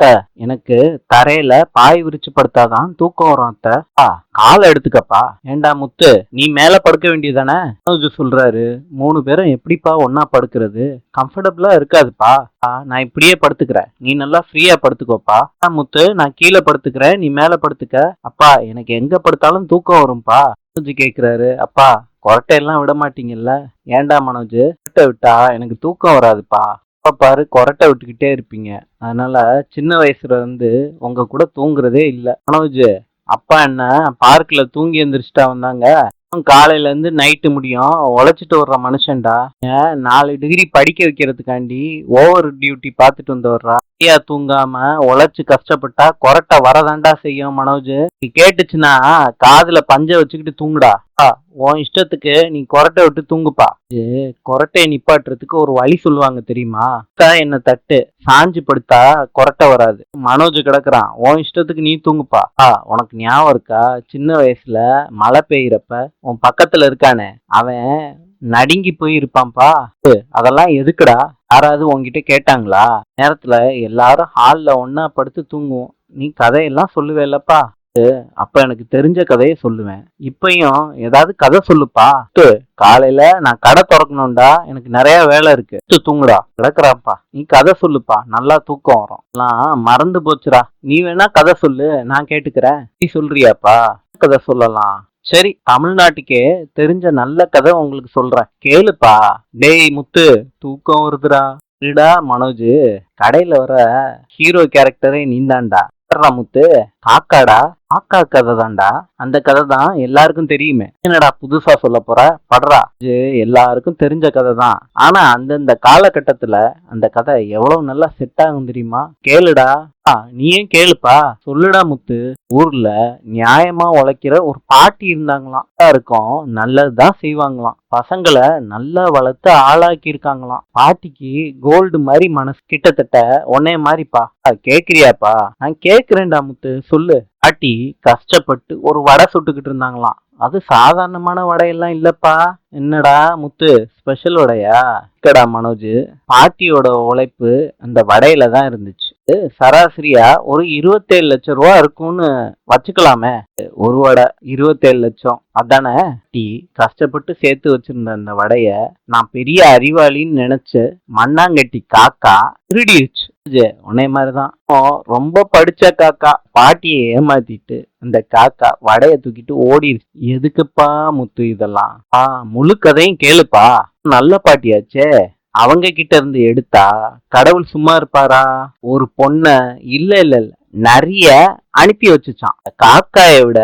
அத்தை, எனக்கு தரையில பாய் விரிச்சு படுத்தாதான் தூக்கம் வரும் அத்தை. காலை எடுத்துக்கப்பா. ஏண்டா முத்து, நீ மேல படுக்க வேண்டியதானே? மனோஜ் சொல்றாரு. 3 பேரும் எப்படிப்பா ஒன்னா படுக்கிறது? கம்ஃபர்டபுளா இருக்காதுப்பா. நான் இப்படியே படுத்துக்கிறேன், நீ நல்லா ஃப்ரீயா படுத்துக்கோப்பா. முத்து, நான் கீழே படுத்துக்கிறேன், நீ மேல படுத்துக்க. அப்பா, எனக்கு எங்க படுத்தாலும் தூக்கம் வரும்பா. மனோஜ் கேக்குறாரு. அப்பா, கொரட்டையெல்லாம் விட மாட்டீங்கல்ல? ஏண்டா மனோஜ், கொரட்டை விட்டா எனக்கு தூக்கம் வராதுப்பா. பாரு, கொரட்டை விட்டுக்கிட்டே இருப்பீங்க. அதனால சின்ன வயசுல இருந்து உங்க கூட தூங்குறதே இல்ல. மனோஜ், அப்பா என்ன பார்க்ல தூங்கி எந்திரிச்சிட்டா வந்தாங்க? காலையில இருந்து நைட்டு முடியும் உழைச்சிட்டு வர்ற மனுஷன்டா. 4 டிகிரி படிக்க வைக்கிறதுக்காண்டி ஓவர் டியூட்டி பார்த்துட்டு வந்து வர்றா. சரியா தூங்காம உழைச்சு கஷ்டப்பட்டா கொரட்டை வரதாண்டா செய்யும். மனோஜ், நீ கேட்டுச்சுன்னா காதுல பஞ்ச வச்சுக்கிட்டு தூங்குடா. உன் இஷ்டத்துக்கு நீ கொரட்டை விட்டு தூங்குப்பா. கொரட்டையை நிப்பாட்டுறதுக்கு ஒரு வழி சொல்லுவாங்க தெரியுமா? என்ன தட்டு சாஞ்சு படுத்தா கொரட்டை வராது. மனோஜ் கிடக்குறான், உன் இஷ்டத்துக்கு நீ தூங்குப்பா. உனக்கு ஞாபகம் இருக்கா, சின்ன வயசுல மழை பெய்யறப்ப உன் பக்கத்துல இருக்கானே அவன் நடுங்கி போய் இருப்பான்பா. அதெல்லாம் எதுக்குடா? யாராவது உன்கிட்ட கேட்டாங்களா? நேரத்துல எல்லாரும் ஹால்ல ஒன்னா படுத்து தூங்குவோம், நீ கதையெல்லாம் சொல்லுவேல்லப்பா. அப்ப எனக்கு தெரிஞ்ச கதையை சொல்லுவேன். இப்பயும் ஏதாவது கதை சொல்லுப்பா. காலையில நான் கடை திறக்கணும்டா, எனக்கு நிறைய வேலை இருக்கு. தூங்குடா. கிடக்குறாப்பா, நீ கதை சொல்லுப்பா, நல்லா தூக்கம் வரும். எல்லாம் மறந்து போச்சுடா, நீ வேணா கதை சொல்லு, நான் கேட்டுக்கிறேன். நீ சொல்றியாப்பா? கதை சொல்லலாம். சரி, தமிழ்நாட்டுக்கே தெரிஞ்ச நல்ல கதை உங்களுக்கு சொல்றேன், கேளுப்பா. டேய் முத்து, தூக்கம் வருதுடா. இருடா மனோஜ், கடையில வர ஹீரோ கேரக்டரே நீந்தாண்டா. முத்து, காக்காடா. காக்கா கதை தான்டா. அந்த கதை தான் எல்லாருக்கும் தெரியுமே. என்னடா புதுசா சொல்ல போற? படுறா. எல்லாருக்கும் தெரிஞ்ச கதை தான். ஆனா அந்தந்த காலகட்டத்துல அந்த கதை எவ்வளவு நல்லா செட் ஆகும் தெரியுமா? கேளுடா. நீயே கேளுப்பா. சொல்லுடா முத்து. ஊர்ல நியாயமா உழைக்கிற ஒரு பாட்டி இருந்தாங்களாம். இருக்கும் நல்லதுதான் செய்வாங்களாம். பசங்களை நல்லா வளர்த்து ஆளாக்கி இருக்காங்களாம். பாட்டிக்கு கோல்டு மாதிரி மனசு, கிட்டத்தட்ட உன்னைய மாதிரிப்பா. கேக்குறியாப்பா? நான் கேக்குறேன்டா முத்து, சொல்லு. பாட்டி கஷ்டப்பட்டு ஒரு வடை சுட்டுக்கிட்டு இருந்தாங்களாம். அது சாதாரணமான வடையெல்லாம் இல்லப்பா. என்னடா முத்து, ஸ்பெஷல் வடையா? இருக்கடா மனோஜ், பாட்டியோட உழைப்பு அந்த வடையில தான் இருந்துச்சு. சராசரியா ஒரு 27 லட்சம் ரூபா இருக்கும்னு வச்சுக்கலாமே. ஒரு வடை 27 லட்சம், அதானே? டீ கஷ்டப்பட்டு சேர்த்து வச்சிருந்த அந்த வடைய நான் பெரிய அறிவாளின்னு நினைச்சு மண்ணாங்கட்டி காக்கா திருடிடுச்சு. உன்னை மாதிரிதான் ரொம்ப படிச்ச காக்கா பாட்டியை ஏமாத்திட்டு அந்த காக்கா வடைய தூக்கிட்டு ஓடிடுச்சு. எதுக்குப்பா முத்து இதெல்லாம்? முழு கதையும் கேளுப்பா. நல்ல பாட்டியாச்சே, அவங்க கிட்ட இருந்து எடுத்தா கடவுள் சும்மா இருப்பாரா? ஒரு பொண்ண இல்ல இல்ல இல்ல நரிய அனுப்பி வச்சுச்சான். காக்காயை விட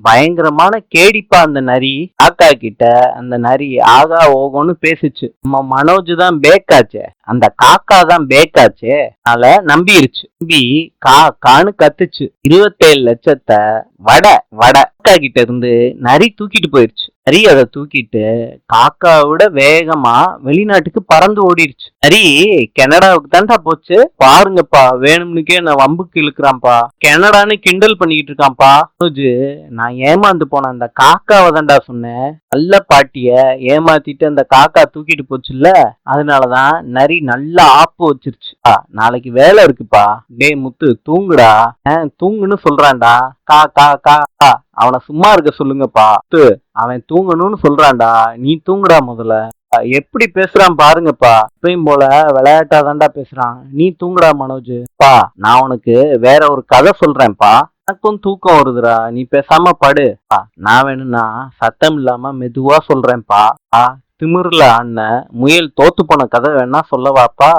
பயங்கரமான கேடிப்பா அந்த நரி. காக்கா கிட்ட அந்த நரி ஆகா ஓகோன்னு பேசிச்சு. நம்ம மனோஜ் தான் பேக்காச்சே, அந்த காக்கா தான் பேக்காச்சே, அதனால நம்பிருச்சு. நம்பி காக்கான்னு கத்துச்சு. 27 லட்சத்தை வடை காக்கா கிட்ட இருந்து நரி தூக்கிட்டு போயிருச்சு. நரி அதை தூக்கிட்டு காக்காவோட வேகமா வெளிநாட்டுக்கு பறந்து ஓடிடுச்சு. நரி கனடாவுக்கு தான்டா போச்சு. பாருங்கப்பா, வேணும்னுக்கே நான் வம்புக்கு இழுக்கிறான்ப்பா. கனடான்னு கிண்டல் பண்ணிக்கிட்டு இருக்கான்ப்பா. நான் ஏமாந்து போன அந்த காக்காவை தான்டா சொன்னேன். நல்ல பாட்டிய ஏமாத்திட்டு அந்த காக்கா தூக்கிட்டு போச்சுல்ல, அதனாலதான் நரி நல்லா ஆப்பு வச்சிருச்சு. நாளைக்கு வேலை இருக்குப்பா. டேய் முத்து, தூங்குடா. தூங்குன்னு சொல்றான்டா. கா கா கா. அவனை சும்மா இருக்க சொல்லுங்கப்பா. அவன் தூங்கணும்னு சொல்றான்டா, நீ தூங்குடா முதல்ல. எப்படி பேசுறான் பாருங்கப்பா. இப்பயும் போல விளையாட்டாதான்டா பேசுறான். நீ தூங்குடா மனோஜ். நான் உனக்கு வேற ஒரு கதை சொல்றேன்ப்பா. எனக்கும் தூக்கம் வருதுடா, நீ பேசாம படு. நான் வேணும்னா சத்தம் இல்லாம மெதுவா சொல்றேன்ப்பா. திமிர்ல அண்ணன் முயல் தோத்து போன கதை வேணா சொல்லவாப்பா.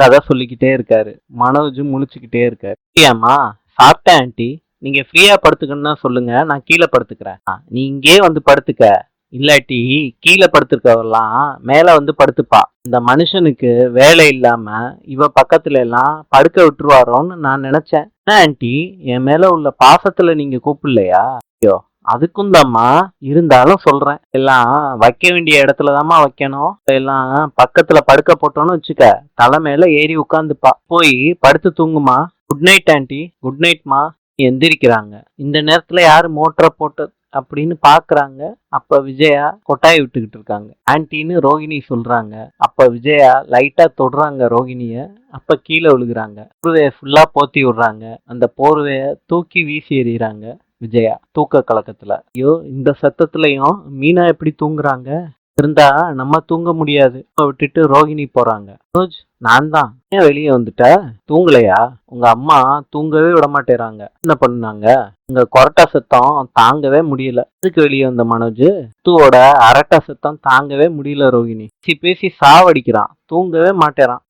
கதை சொல்லிக்கிட்டே இருக்காரு. மனோஜ் முழிச்சுக்கிட்டே இருக்காரு. ஏமா சாப்பிட்டேன் ஆண்டி, நீங்க ஃப்ரீயா படுத்துக்கணும்னா சொல்லுங்க, நான் கீழே படுத்துக்கிறேன். நீ இங்கே வந்து படுத்துக்க, இல்லாட்டி கீழே படுத்துருக்கவெல்லாம் மேல வந்து படுத்துப்பா. இந்த மனுஷனுக்கு வேலை இல்லாம இவ பக்கத்துல எல்லாம் படுக்க விட்டுருவாரோன்னு நான் நினைச்சேன். என்ன ஆண்டி, என் மேல உள்ள பாசத்துல நீங்க கூப்பிடலையா? ஐயோ, அதுக்கும் தாம்மா, இருந்தாலும் சொல்றேன், எல்லாம் வைக்க வேண்டிய இடத்துலதாம்மா வைக்கணும். எல்லாம் பக்கத்துல படுக்க போட்டோன்னு வச்சுக்க, தலை மேல ஏறி உட்காந்துப்பா. போய் படுத்து தூங்குமா. Good night aunty. குட் நைட்மா. எந்திரிக்கிறாங்க. இந்த நேரத்துல யாரு மோட்டரை போட்டு அப்படின்னு பாக்குறாங்க. அப்ப விஜயா கொட்டாய் விட்டுக்கிட்டு இருக்காங்க. ஆன்ட்டின்னு ரோகிணி சொல்றாங்க. அப்ப விஜயா லைட்டா தொடுறாங்க ரோகிணிய. அப்ப கீழே விழுகுறாங்க. போர்வைய ஃபுல்லா போத்தி விடுறாங்க. அந்த போர்வைய தூக்கி வீசி எறிகிறாங்க விஜயா தூக்க கலக்கத்துல. ஐயோ, இந்த சத்தத்துலயும் மீனா எப்படி தூங்குறாங்க? இருந்தா நம்ம தூங்க முடியாது. விட்டுட்டு ரோகிணி போறாங்க. மனோஜ், நான் தான். ஏன் வெளியே வந்துட்ட? தூங்கலையா? உங்க அம்மா தூங்கவே விட மாட்டேறாங்க. என்ன பண்ணாங்க? உங்க கொரட்டா சத்தம் தாங்கவே முடியல. எதுக்கு வெளியே வந்த மனோஜ்? தூவோட அரட்டா சத்தம் தாங்கவே முடியல ரோகிணி. பேசி பேசி சாவடிக்கிறான். தூங்கவே மாட்டேறான்.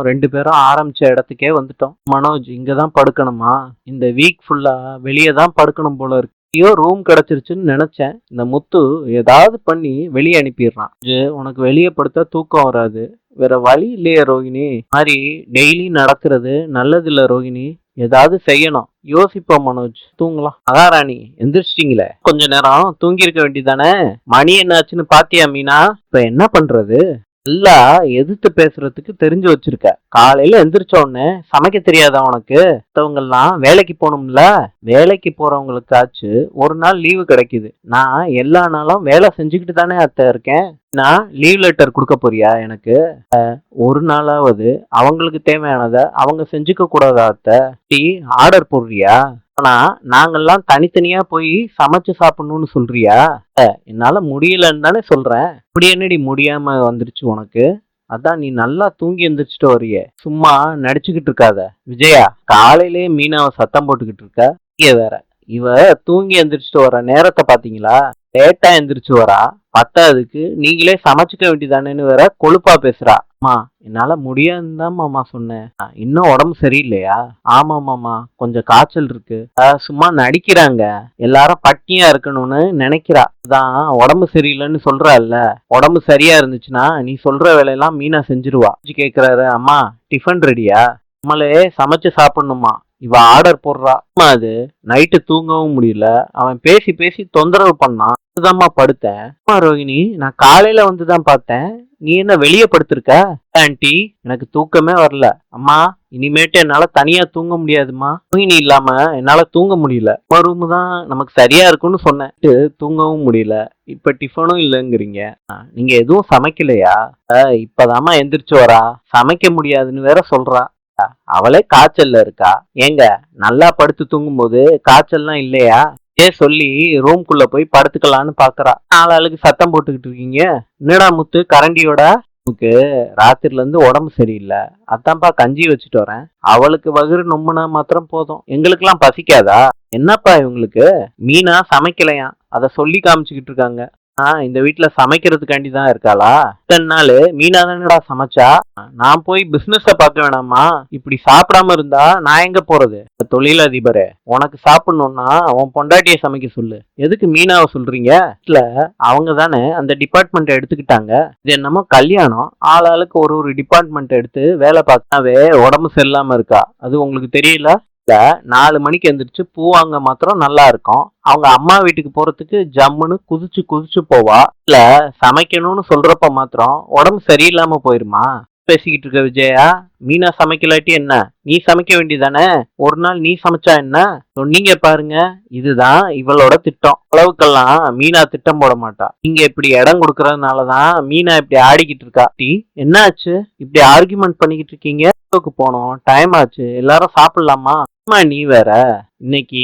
ரெண்டு பேரும் ஆரம்பிச்ச இடத்துக்கே வந்துட்டோம். மனோஜ், இங்கதான் படுக்கணுமா? இந்த வீக் ஃபுல்லா வெளியே தான் படுக்கணும் போல இருக்கு. ஐயோ, ரூம் கிடைச்சிருச்சுன்னு நினைச்சேன். இந்த முத்து ஏதாவது பண்ணி வெளியே அனுப்பிடுறான். உனக்கு வெளியே படுத்தா தூக்கம் வராது. வேற வழி இல்லையே ரோகிணி. மாதிரி டெய்லி நடக்கிறது நல்லது இல்ல ரோகிணி. ஏதாவது செய்யணும். யோசிப்போம் மனோஜ். தூங்கலாம். மகாராணி எந்திரிச்சிட்டீங்களே, கொஞ்ச நேரம் தூங்கி இருக்க வேண்டியதானே? மணி என்னாச்சுன்னு பாத்தியா மீனா? இப்ப என்ன பண்றது? நல்லா எதிர்த்து பேசுறதுக்கு தெரிஞ்சு வச்சிருக்க. காலையில எந்திரிச்ச உடனே சமைக்க தெரியாதா உனக்கு? மத்தவங்க எல்லாம் வேலைக்கு போகணும்ல. வேலைக்கு போறவங்களுக்காச்சு ஒரு நாள் லீவு கிடைக்குது. நான் எல்லா நாளும் வேலை செஞ்சுக்கிட்டு தானே அத்தை இருக்கேன். நான் லீவ் லெட்டர் கொடுக்க போறியா எனக்கு? ஒரு நாளாவது அவங்களுக்கு தேவையானத அவங்க செஞ்சுக்க கூடாதா அத்தை? டீ ஆர்டர் போடுறியா? ஆனா நாங்கெல்லாம் தனித்தனியா போய் சமைச்சு சாப்பிடணும்னு சொல்றியா? என்னால முடியலன்னு தானே சொல்றேன். இப்படி என்னடி முடியாம வந்துருச்சு உனக்கு? அதான் நீ நல்லா தூங்கி எந்திரிச்சிட்டு வரிய. சும்மா நடிச்சுக்கிட்டு இருக்காத விஜயா. காலையிலேயே மீனாவை சத்தம் போட்டுக்கிட்டு இருக்க. இங்க வேற இவ தூங்கி எந்திரிச்சிட்டு வர நேரத்தை பாத்தீங்களா? லேட்டா எந்திரிச்சு வரா. பத்தாவதுக்கு நீங்களே சமைச்சுக்க வேண்டியதானேன்னு வேற கொழுப்பா பேசுறா. அம்மா, என்னால முடியாதுன்னு தான் மாமா சொன்னேன். இன்னும் உடம்பு சரியில்லையா? ஆமா மாமா, கொஞ்சம் காய்ச்சல் இருக்கு. சும்மா நடிக்கிறாங்க. எல்லாரும் பட்டினியா இருக்கணும்னு நினைக்கிறா. அதான் உடம்பு சரியில்லைன்னு சொல்றாள்ல. உடம்பு சரியா இருந்துச்சுன்னா நீ சொல்ற வேலையெல்லாம் மீனா செஞ்சிருவா. கேக்குறாரு, அம்மா டிஃபன் ரெடியா? நம்மளே சமைச்சு சாப்பிடணுமா? இவ ஆர்டர் போடுறா. அது நைட்டு தூங்கவும் முடியல. அவன் பேசி பேசி தொந்தரவு பண்ணான். அதுதான்மா படுத்தேன். ரோகிணி, நான் காலையில வந்துதான் பார்த்தேன். நீ என்ன வெளியே படுத்திருக்க? ஆன்ட்டி, எனக்கு தூக்கமே வரல. அம்மா, இனிமேட்டு என்னால தனியா தூங்க முடியாதுமா. ரோகிணி இல்லாம என்னால தூங்க முடியல. ரூம் தான் நமக்கு சரியா இருக்கும்னு சொன்னேன். தூங்கவும் முடியல. இப்ப டிஃபனும் இல்லைங்கிறீங்க. நீங்க எதுவும் சமைக்கலையா? இப்பதாம்மா எந்திரிச்சு வரா. சமைக்க முடியாதுன்னு வேற சொல்றா. அவளே காய்ச்சல்ல இருக்கா. ஏங்க, நல்லா படுத்து தூங்கும் போது காய்ச்சல்லாம் இல்லையா? சொல்லி ரூம்குள்ள போய் படுத்துக்கலான்னு பாக்குறா. ஆளாளுக்கு சத்தம் போட்டுக்கிட்டு இருக்கீங்க. என்னடா முத்து கரண்டியோட? உனக்கு ராத்திரில இருந்து உடம்பு சரியில்லை. அதான்ப்பா கஞ்சி வச்சுட்டு வரேன். அவளுக்கு வகுறு நொம்முனா மாத்திரம் போதும். எங்களுக்கெல்லாம் பசிக்காதா? என்னப்பா இவங்களுக்கு? மீனா சமைக்கலையா, அத சொல்லி காமிச்சுக்கிட்டு இருக்காங்க. இந்த வீட்டுல சமைக்கிறதுக்காண்டி தான் இருக்காளா? இத்தனை நாள் மீனா தானடா சமைச்சா. நான் போய் பிசினஸ பார்க்க வேணாமா? இப்படி சாப்பிடாம இருந்தா நான் எங்க போறது? தொழிலதிபரே, உனக்கு சாப்பிடணும்னா உன் பொண்டாட்டிய சமைக்க சொல்லு. எதுக்கு மீனாவை சொல்றீங்க? இல்ல, அவங்க தானே அந்த டிபார்ட்மெண்ட் எடுத்துக்கிட்டாங்க. இது என்னமோ கல்யாணம். ஆளாளுக்கு ஒரு ஒரு டிபார்ட்மெண்ட் எடுத்து வேலை பார்த்தாவே உடம்பு சரியில்லாம இருக்கா. அது உங்களுக்கு தெரியல? 4 மணிக்கு எந்திரிச்சு பூ வாங்க மாத்திரம் நல்லா இருக்கும். அவங்க அம்மா வீட்டுக்கு போறதுக்கு ஜம்முன்னு குதிச்சு குதிச்சு போவா. இல்ல, சமைக்கணும்னு சொல்றப்ப மாத்திரம் உடம்பு சரியில்லாம போயிருமா? பேசிக்கிட்டு இருக்க விஜயா. மீனா சமைக்கலாட்டி என்ன? நீ சமைக்க வேண்டியதானே? ஒரு நாள் நீ சமைச்சா என்ன? சொன்னீங்க பாருங்க. இதுதான் இவளோட திட்டம். அளவுக்கெல்லாம் மீனா திட்டம் போட மாட்டா. நீங்க இப்படி இடம் கொடுக்கறதுனாலதான் மீனா இப்படி ஆடிக்கிட்டு இருக்கா. என்னாச்சு இப்படி ஆர்குமெண்ட் பண்ணிக்கிட்டு இருக்கீங்க? போனோம், டைம் ஆச்சு, எல்லாரும் சாப்பிடலாமா? நீ வேற இன்னைக்கு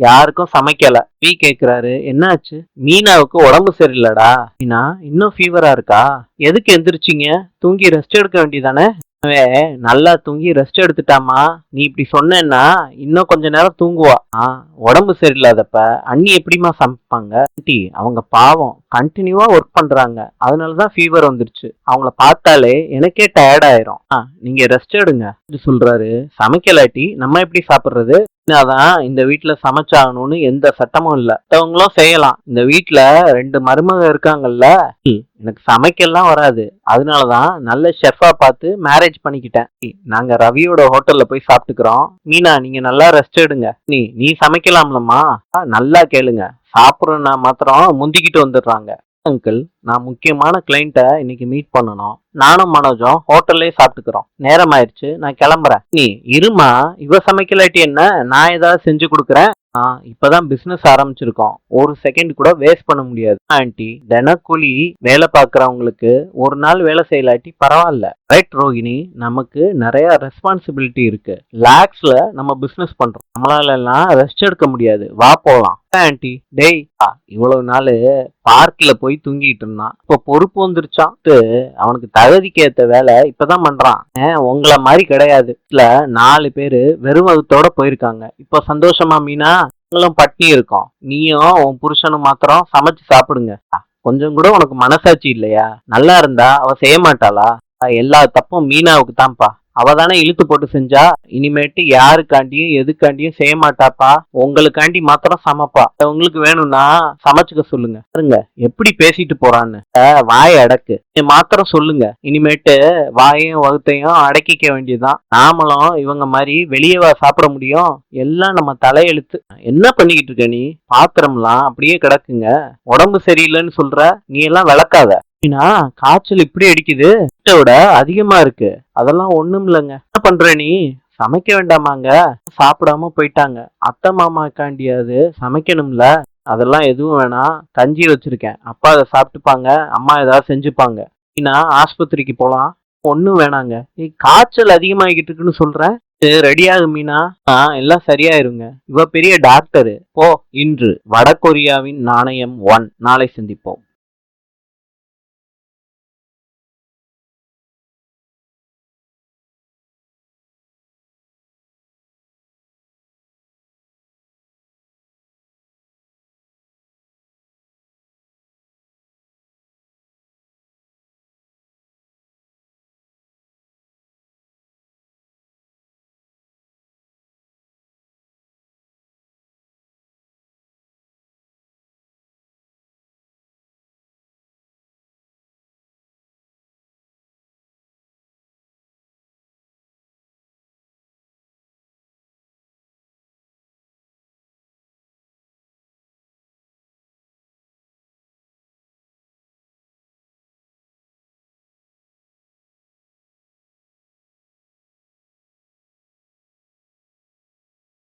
யாருக்கும் சமைக்கல. வீ கேக்குறாரு, என்னாச்சு? மீனாவுக்கு உடம்பு சரியில்லடா. மீனா இன்னும் ஃபீவரா இருக்கா? எதுக்கு எந்திரிச்சிங்க? தூங்கி ரெஸ்ட் எடுக்க வேண்டியதானே? நல்லா தூங்கி ரெஸ்ட் எடுத்துட்டாமா. நீ இப்படி சொன்னேன்னா இன்னும் கொஞ்ச நேரம் தூங்குவா. உடம்பு சரியில்லாதப்ப அண்ணி எப்படிமா சமைப்பாங்க? அவங்க பாவம் கண்டினியூவா ஒர்க் பண்றாங்க. அதனாலதான் ஃபீவர் வந்துருச்சு. அவங்கள பார்த்தாலே எனக்கே டயர்ட் ஆயிரும். நீங்க ரெஸ்ட் எடுங்க சொல்றாரு. சமைக்கலாட்டி நம்ம எப்படி சாப்பிடுறது? அதான் இந்த வீட்டுல சமைச்சாகணும்னு எந்த சட்டமும் இல்ல. மத்தவங்களும் செய்யலாம். இந்த வீட்டுல 2 மருமக இருக்காங்கல்ல. எனக்கு சமைக்கலாம் வராது. அதனாலதான் நல்ல ஷெஃபா பார்த்து மேரேஜ் பண்ணிக்கிட்டேன். நாங்க ரவியோட ஹோட்டல்ல போய் சாப்பிட்டுக்கிறோம். மீனா, நீங்க நல்லா ரெஸ்ட் எடுங்க. நீ சமைக்கலாம்லம்மா? நல்லா கேளுங்க. சாப்பிடுறேன்னா மாத்திரம் முந்திக்கிட்டு வந்துடுறாங்க. அங்கிள், நான் முக்கியமான கிளைண்ட்டை இன்னைக்கு மீட் பண்ணணும். நானும் மனோஜும் ஹோட்டல்லே சாப்பிட்டுக்கிறோம். நேரம் ஆயிடுச்சு, நான் கிளம்புறேன். நீ இருமா. இவ சமைக்கலாட்டி என்ன, நான் ஏதாவது செஞ்சு கொடுக்குறேன். இப்பதான் பிசினஸ் ஆரம்பிச்சிருக்கோம். ஒரு செகண்ட் கூட வேஸ்ட் பண்ண முடியாது ஆன்ட்டி. தினக்கூலி வேலை பார்க்கறவங்களுக்கு ஒரு நாள் வேலை செய்யலாட்டி பரவாயில்ல. ரைட் ரோகிணி, நமக்கு நிறைய ரெஸ்பான்சிபிலிட்டி இருக்கு. லேக்ஸ்ல நம்ம பிசினஸ் பண்றோம். நம்மளால எல்லாம் ரெஸ்ட் எடுக்க முடியாது. வா போலாம். ஆன்ட்டி, டேய் இவ்வளவு நாள் பார்க்ல போய் தூங்கிட்டு இருந்தான். இப்ப பொறுப்பு வந்துருச்சான். அவனுக்கு தகுதிக்கு ஏத்த வேலை இப்பதான் பண்றான். உங்களை மாதிரி கிடையாது. இல்ல 4 பேரு வெறும் வகுத்தோட போயிருக்காங்க. இப்ப சந்தோஷமா மீனா? நாங்களும் பட்னி இருக்கோம். நீயும் உன் புருஷனும் மாத்திரம் சமைச்சு சாப்பிடுங்க. கொஞ்சம் கூட உனக்கு மனசாட்சி இல்லையா? நல்லா இருந்தா அவ செய்ய மாட்டாளா? எல்லா தப்பும் மீனாவுக்கு தான்ப்பா. அவ தானே இழுத்து போட்டு செஞ்சா. இனிமேட்டு யாருக்காண்டியும் எதுக்காண்டியும் செய்ய மாட்டாப்பா. உங்களுக்காண்டி மாத்திரம் சமைப்பா. உங்களுக்கு வேணும்னா சமைச்சுக்க சொல்லுங்க. பாருங்க எப்படி பேசிட்டு போறான்னு. வாயை அடக்கு. மாத்திரம் சொல்லுங்க. இனிமேட்டு வாயையும் வகுத்தையும் அடக்கிக்க வேண்டியதுதான். நாமளும் இவங்க மாதிரி வெளியவா சாப்பிட முடியும்? எல்லாம் நம்ம தலையெழுத்து. என்ன பண்ணிக்கிட்டு இருக்க நீ? பாத்திரம்லாம் அப்படியே கிடக்குங்க. உடம்பு சரியில்லைன்னு சொல்ற. நீ எல்லாம் விளக்காத. காய்ச்சல் இப்படி அடிக்குது. விட அதிகமா இருக்கு. அதெல்லாம் ஒண்ணும் இல்லைங்க. என்ன பண்ற நீ? சமைக்க வேண்டாமாங்க? சாப்பிடாம போயிட்டாங்க. அத்தை மாமாக்காண்டியாவது சமைக்கணும்ல. அதெல்லாம் எதுவும் வேணாம். கஞ்சி வச்சிருக்கேன். அப்பா அதை சாப்பிட்டுப்பாங்க. அம்மா ஏதாவது செஞ்சுப்பாங்க. நீனா ஆஸ்பத்திரிக்கு போலாம். ஒண்ணும் வேணாங்க. காய்ச்சல் அதிகமாகிட்டு இருக்குன்னு சொல்ற. ரெடியாகு மீனா. எல்லாம் சரியாயிருங்க. இவ பெரிய டாக்டரு. போ. இன்று வடகொரியாவின் நாணயம் 1. நாளை சந்திப்போம்.